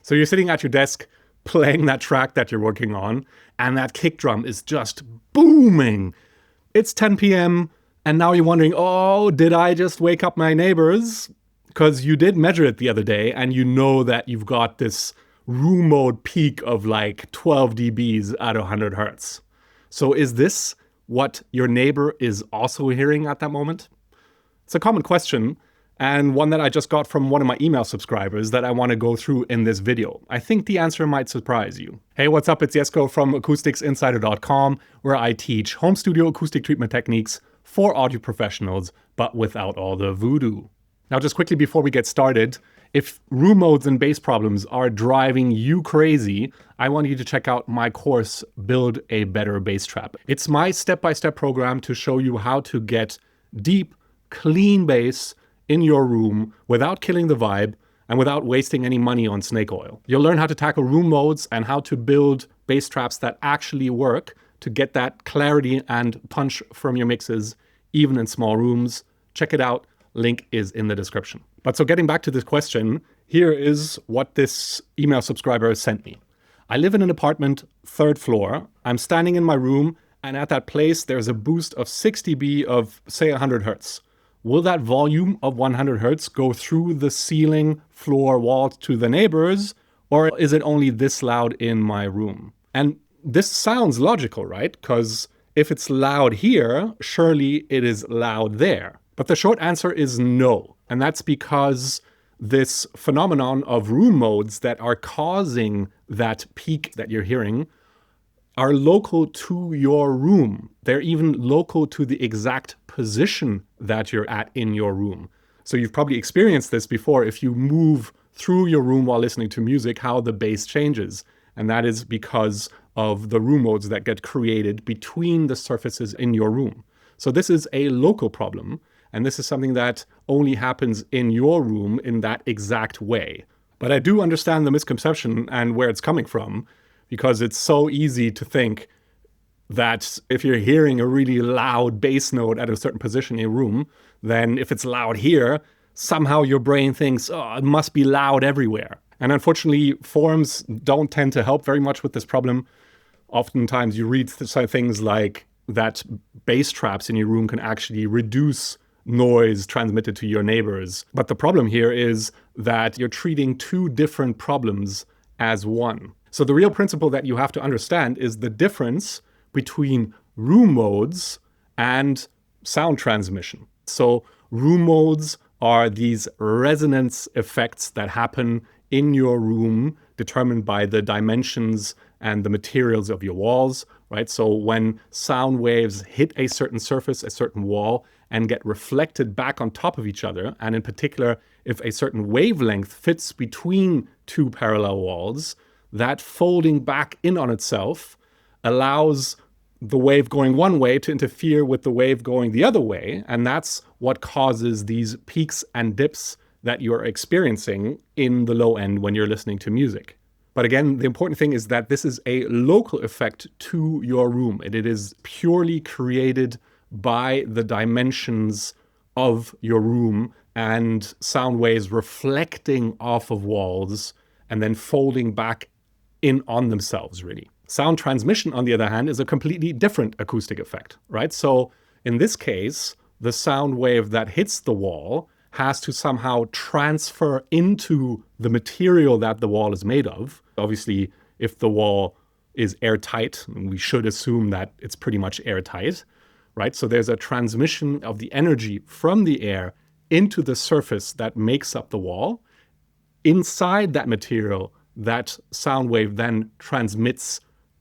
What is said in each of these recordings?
So you're sitting at your desk playing that track that you're working on, and that kick drum is just booming. It's 10 p.m. and now you're wondering, oh, did I just wake up my neighbors? Because you did measure it the other day and you know that you've got this room mode peak of like 12 dBs at 100 hertz. So is this what your neighbor is also hearing at that moment? It's a common question, and one that I just got from one of my email subscribers that I want to go through in this video. I think the answer might surprise you. Hey, what's up? It's Jesko from AcousticsInsider.com, where I teach home studio acoustic treatment techniques for audio professionals, but without all the voodoo. Now, just quickly before we get started, if room modes and bass problems are driving you crazy, I want you to check out my course, Build a Better Bass Trap. It's my step-by-step program to show you how to get deep, clean bass in your room without killing the vibe and without wasting any money on snake oil. You'll learn how to tackle room modes and how to build bass traps that actually work to get that clarity and punch from your mixes, even in small rooms. Check it out. Link is in the description. But so getting back to this question, here is what this email subscriber sent me. I live in an apartment, 3rd floor. I'm standing in my room, and at that place, there's a boost of 6 dB of, say, 100 hertz. Will that volume of 100 hertz go through the ceiling, floor, walls to the neighbors, or is it only this loud in my room? And this sounds logical, right? Because if it's loud here, surely it is loud there. But the short answer is no. And that's because this phenomenon of room modes that are causing that peak that you're hearing are local to your room. They're even local to the exact position that you're at in your room. So you've probably experienced this before if you move through your room while listening to music, how the bass changes. And that is because of the room modes that get created between the surfaces in your room. So this is a local problem. And this is something that only happens in your room in that exact way. But I do understand the misconception and where it's coming from, because it's so easy to think that if you're hearing a really loud bass note at a certain position in your room, then if it's loud here, somehow your brain thinks, oh, it must be loud everywhere. And unfortunately, forums don't tend to help very much with this problem. Oftentimes you read things like that bass traps in your room can actually reduce noise transmitted to your neighbors. But the problem here is that you're treating two different problems as one. So the real principle that you have to understand is the difference between room modes and sound transmission. So room modes are these resonance effects that happen in your room, determined by the dimensions and the materials of your walls, right? So when sound waves hit a certain surface, a certain wall, and get reflected back on top of each other, and in particular, if a certain wavelength fits between two parallel walls, that folding back in on itself allows the wave going one way to interfere with the wave going the other way, and that's what causes these peaks and dips that you're experiencing in the low end when you're listening to music. But again, the important thing is that this is a local effect to your room. It is purely created by the dimensions of your room and sound waves reflecting off of walls and then folding back in on themselves, really. Sound transmission, on the other hand, is a completely different acoustic effect, right? So in this case, the sound wave that hits the wall has to somehow transfer into the material that the wall is made of. Obviously, if the wall is airtight, we should assume that it's pretty much airtight, right? So there's a transmission of the energy from the air into the surface that makes up the wall. Inside that material, that sound wave then transmits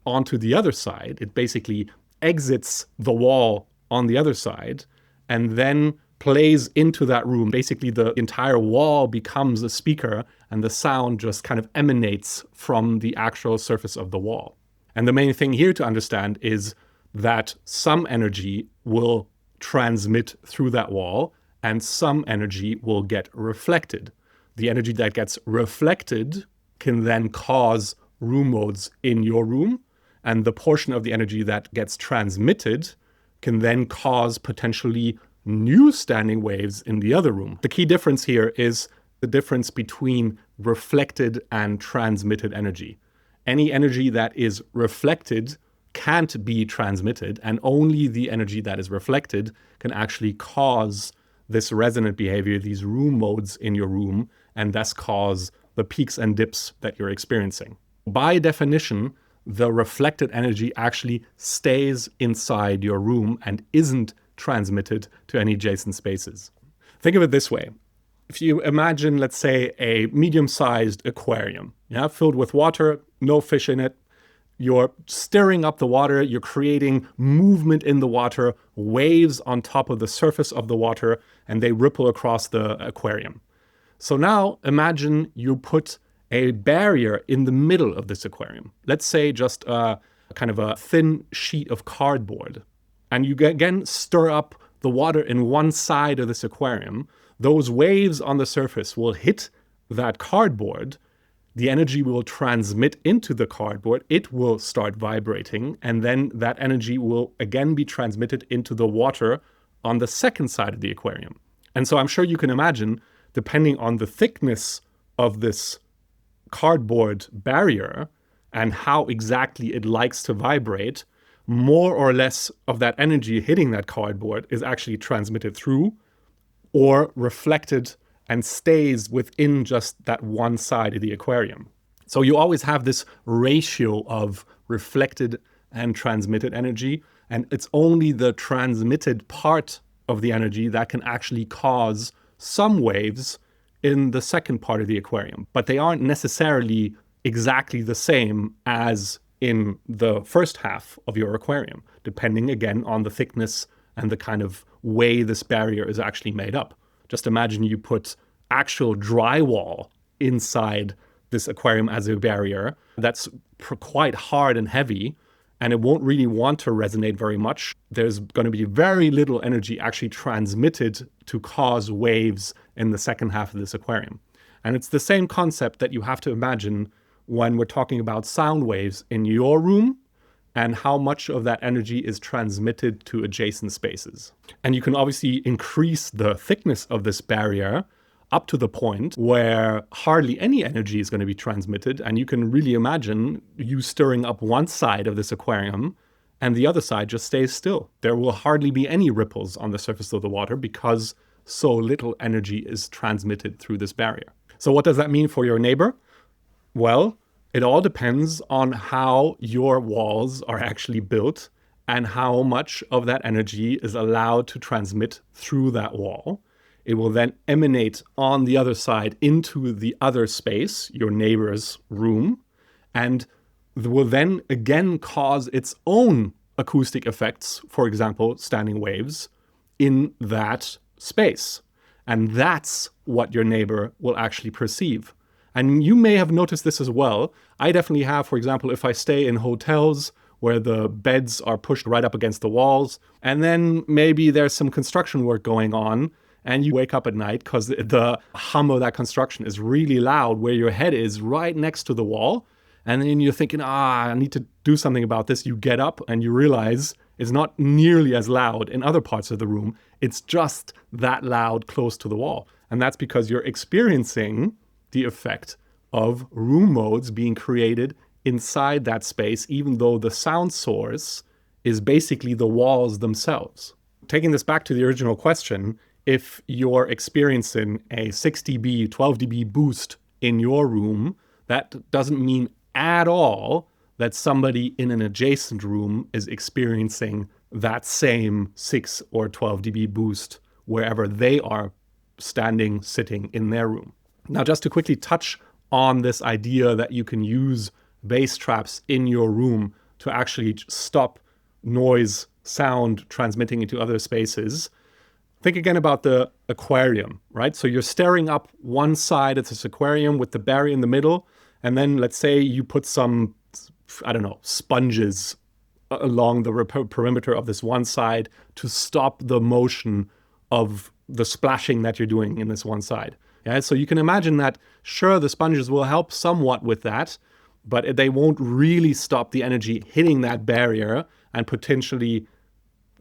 onto the other side. It basically exits the wall on the other side and then plays into that room. Basically, the entire wall becomes a speaker and the sound just kind of emanates from the actual surface of the wall. And the main thing here to understand is that some energy will transmit through that wall and some energy will get reflected. The energy that gets reflected can then cause room modes in your room, and the portion of the energy that gets transmitted can then cause potentially new standing waves in the other room. The key difference here is the difference between reflected and transmitted energy. Any energy that is reflected can't be transmitted, and only the energy that is reflected can actually cause this resonant behavior, these room modes in your room, and thus cause the peaks and dips that you're experiencing. By definition, the reflected energy actually stays inside your room and isn't transmitted to any adjacent spaces. Think of it this way. If you imagine, let's say, a medium-sized aquarium, filled with water, no fish in it, you're stirring up the water, you're creating movement in the water, waves on top of the surface of the water, and they ripple across the aquarium. So now imagine you put a barrier in the middle of this aquarium. Let's say just a kind of a thin sheet of cardboard. And you again stir up the water in one side of this aquarium. Those waves on the surface will hit that cardboard. The energy will transmit into the cardboard. It will start vibrating. And then that energy will again be transmitted into the water on the second side of the aquarium. And so I'm sure you can imagine, depending on the thickness of this cardboard barrier and how exactly it likes to vibrate, more or less of that energy hitting that cardboard is actually transmitted through or reflected and stays within just that one side of the aquarium. So you always have this ratio of reflected and transmitted energy, and it's only the transmitted part of the energy that can actually cause some waves in the second part of the aquarium. But they aren't necessarily exactly the same as in the first half of your aquarium, depending again on the thickness and the kind of way this barrier is actually made up. Just imagine you put actual drywall inside this aquarium as a barrier that's quite hard and heavy, and it won't really want to resonate very much. There's going to be very little energy actually transmitted to cause waves in the second half of this aquarium. And it's the same concept that you have to imagine when we're talking about sound waves in your room and how much of that energy is transmitted to adjacent spaces. And you can obviously increase the thickness of this barrier up to the point where hardly any energy is going to be transmitted. And you can really imagine you stirring up one side of this aquarium and the other side just stays still. There will hardly be any ripples on the surface of the water because so little energy is transmitted through this barrier. So what does that mean for your neighbor? Well, it all depends on how your walls are actually built and how much of that energy is allowed to transmit through that wall. It will then emanate on the other side into the other space, your neighbor's room, and will then again cause its own acoustic effects, for example, standing waves, in that space. And that's what your neighbor will actually perceive. And you may have noticed this as well. I definitely have, for example, if I stay in hotels where the beds are pushed right up against the walls, and then maybe there's some construction work going on, and you wake up at night because the hum of that construction is really loud where your head is right next to the wall. And then you're thinking, I need to do something about this. You get up and you realize it's not nearly as loud in other parts of the room. It's just that loud close to the wall. And that's because you're experiencing the effect of room modes being created inside that space, even though the sound source is basically the walls themselves. Taking this back to the original question, if you're experiencing a 6 dB, 12 dB boost in your room, that doesn't mean at all that somebody in an adjacent room is experiencing that same 6 or 12 dB boost wherever they are standing, sitting in their room. Now, just to quickly touch on this idea that you can use bass traps in your room to actually stop noise, sound transmitting into other spaces. Think again about the aquarium, right? So you're staring up one side of this aquarium with the barrier in the middle, and then let's say you put some, sponges along the perimeter of this one side to stop the motion of the splashing that you're doing in this one side. Yeah, so you can imagine that, sure, the sponges will help somewhat with that, but they won't really stop the energy hitting that barrier and potentially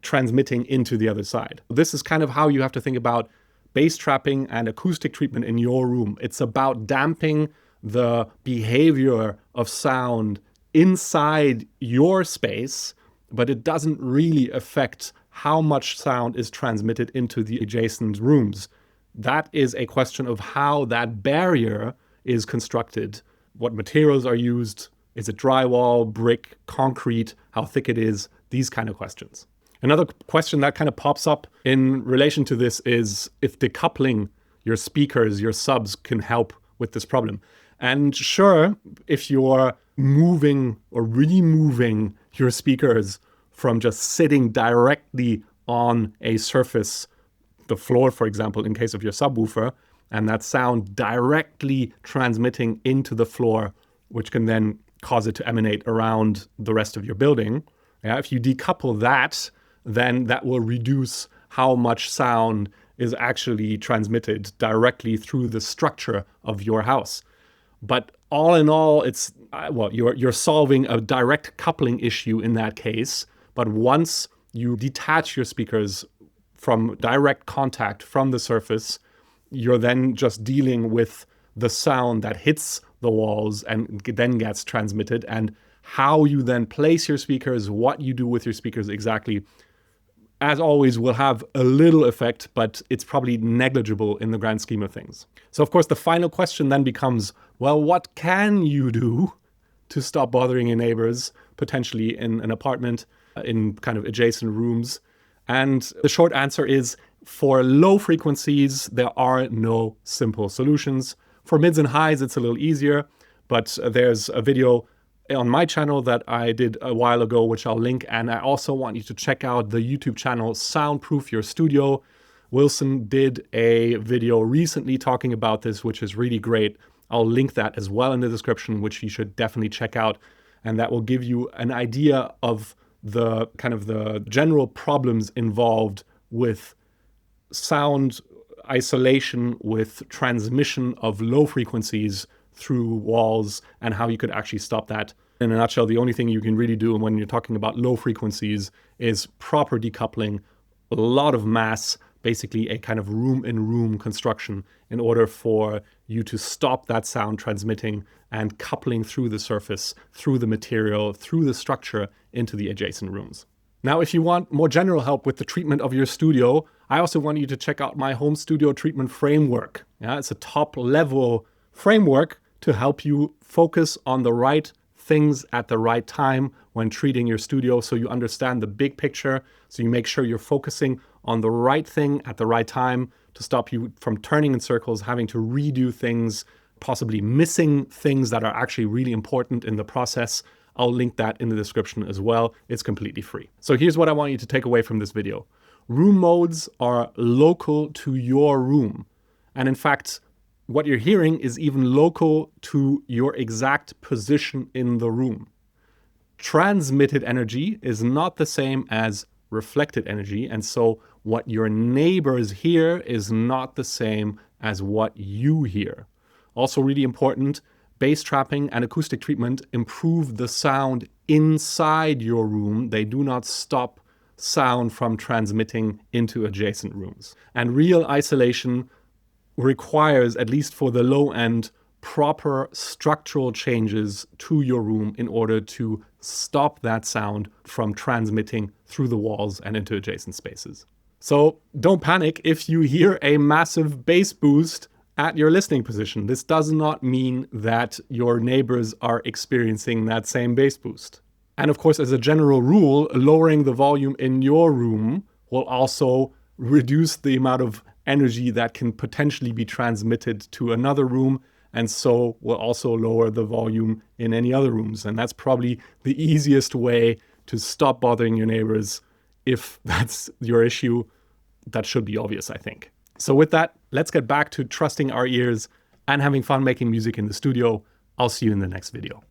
transmitting into the other side. This is kind of how you have to think about bass trapping and acoustic treatment in your room. It's about damping the behavior of sound inside your space, but it doesn't really affect how much sound is transmitted into the adjacent rooms. That is a question of how that barrier is constructed, what materials are used, is it drywall, brick, concrete, how thick it is, these kind of questions. Another question that kind of pops up in relation to this is if decoupling your speakers, your subs, can help with this problem. And sure, if you're moving or removing your speakers from just sitting directly on a surface, the floor, for example, in case of your subwoofer, and that sound directly transmitting into the floor, which can then cause it to emanate around the rest of your building. If you decouple that, then that will reduce how much sound is actually transmitted directly through the structure of your house. But all in all, it's, well, you're solving a direct coupling issue in that case. But once you detach your speakers from direct contact from the surface, you're then just dealing with the sound that hits the walls and then gets transmitted, and how you then place your speakers, what you do with your speakers exactly, as always, will have a little effect, but it's probably negligible in the grand scheme of things. So of course, the final question then becomes, well, what can you do to stop bothering your neighbors, potentially in an apartment, in kind of adjacent rooms? And the short answer is, for low frequencies, there are no simple solutions. For mids and highs, it's a little easier, but there's a video on my channel that I did a while ago, which I'll link. And I also want you to check out the YouTube channel Soundproof Your Studio. Wilson did a video recently talking about this, which is really great. I'll link that as well in the description, which you should definitely check out. And that will give you an idea of the kind of the general problems involved with sound isolation, with transmission of low frequencies through walls, and how you could actually stop that. In a nutshell, the only thing you can really do when you're talking about low frequencies is proper decoupling, a lot of mass, basically a kind of room-in-room construction in order for you to stop that sound transmitting and coupling through the surface, through the material, through the structure into the adjacent rooms. Now, if you want more general help with the treatment of your studio, I also want you to check out my home studio treatment framework. It's a top-level framework to help you focus on the right things at the right time when treating your studio, so you understand the big picture, so you make sure you're focusing on the right thing at the right time to stop you from turning in circles, having to redo things, possibly missing things that are actually really important in the process. I'll link that in the description as well. It's completely free. So here's what I want you to take away from this video. Room modes are local to your room. And in fact, what you're hearing is even local to your exact position in the room. Transmitted energy is not the same as reflected energy. And so what your neighbors hear is not the same as what you hear. Also really important, bass trapping and acoustic treatment improve the sound inside your room. They do not stop sound from transmitting into adjacent rooms. And real isolation requires, at least for the low end, proper structural changes to your room in order to stop that sound from transmitting through the walls and into adjacent spaces. So don't panic if you hear a massive bass boost at your listening position. This does not mean that your neighbors are experiencing that same bass boost. And of course, as a general rule, lowering the volume in your room will also reduce the amount of energy that can potentially be transmitted to another room, and so will also lower the volume in any other rooms. And that's probably the easiest way to stop bothering your neighbors. If that's your issue, that should be obvious, I think. So with that, let's get back to trusting our ears and having fun making music in the studio. I'll see you in the next video.